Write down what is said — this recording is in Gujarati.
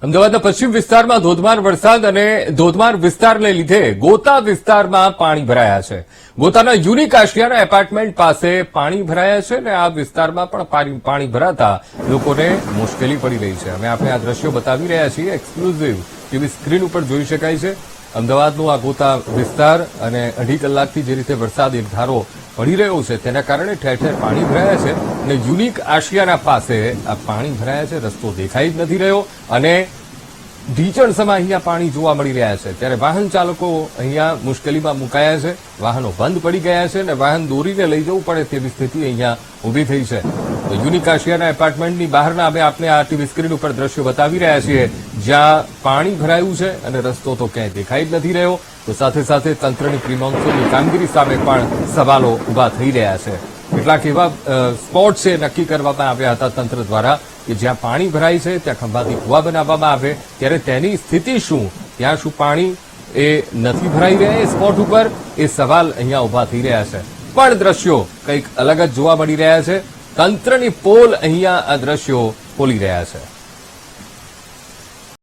અમદાવાદના પશ્ચિમ વિસ્તારમાં ધોધમાર વરસાદ અને ધોધમાર વિસ્તારને લીધે ગોતા વિસ્તારમાં પાણી ભરાયા છે. ગોતાના યુનિક આશિયાના એપાર્ટમેન્ટ પાસે પાણી ભરાયા છે અને આ વિસ્તારમાં પણ પાણી ભરાતા લોકોને મુશ્કેલી પડી રહી છે. અમે આપણે આ દ્રશ્યો બતાવી રહ્યા છીએ. એક્સક્લુઝિવ ટીવી સ્ક્રીન ઉપર જોઈ શકાય છે. અમદાવાદનો આ ગોતા વિસ્તાર અને 2.5 કલાકથી જે રીતે વરસાદી ધારો પડી રહ્યો છે તેના કારણે ઠેર ઠેર પાણી ભરાયા છે અને યુનિક આશિયાના પાસે આ પાણી ભરાયા છે. રસ્તો દેખાઈ જ નથી રહ્યો અને ઢીચણસમાં અહીંયા પાણી જોવા મળી રહ્યા છે. ત્યારે વાહન ચાલકો અહીંયા મુશ્કેલીમાં મુકાયા છે. વાહનો બંધ પડી ગયા છે અને વાહન દોરીને લઈ જવું પડે તેવી સ્થિતિ અહીંયા ઉભી થઈ છે. તો યુનિક આશિયાના એપાર્ટમેન્ટની બહારના અમે આપને આ ટીવી સ્ક્રીન ઉપર દ્રશ્યો બતાવી રહ્યા છીએ જ્યાં પાણી ભરાયું છે અને રસ્તો તો ક્યાંય દેખાઈ જ નથી રહ્યો. તો સાથે સાથે તંત્રની પ્રી મોન્સૂનની કામગીરી સામે પણ સવાલો ઉભા થઈ રહ્યા છે. કેટલાક એવા સ્પોટ છે નક્કી કરવામાં આવ્યા હતા તંત્ર દ્વારા કે જ્યાં પાણી ભરાય છે ત્યાં ખંભાતી કુવા બનાવવામાં આવે, ત્યારે તેની સ્થિતિ શું, ત્યાં શું પાણી એ નથી ભરાઈ રહ્યા એ સ્પોટ ઉપર, એ સવાલ અહીંયા ઉભા થઈ રહ્યા છે. પણ દ્રશ્યો કંઈક અલગ જ જોવા મળી રહ્યા છે. તંત્રની પોલ અહીંયા આ દ્રશ્યો ખોલી રહ્યા છે.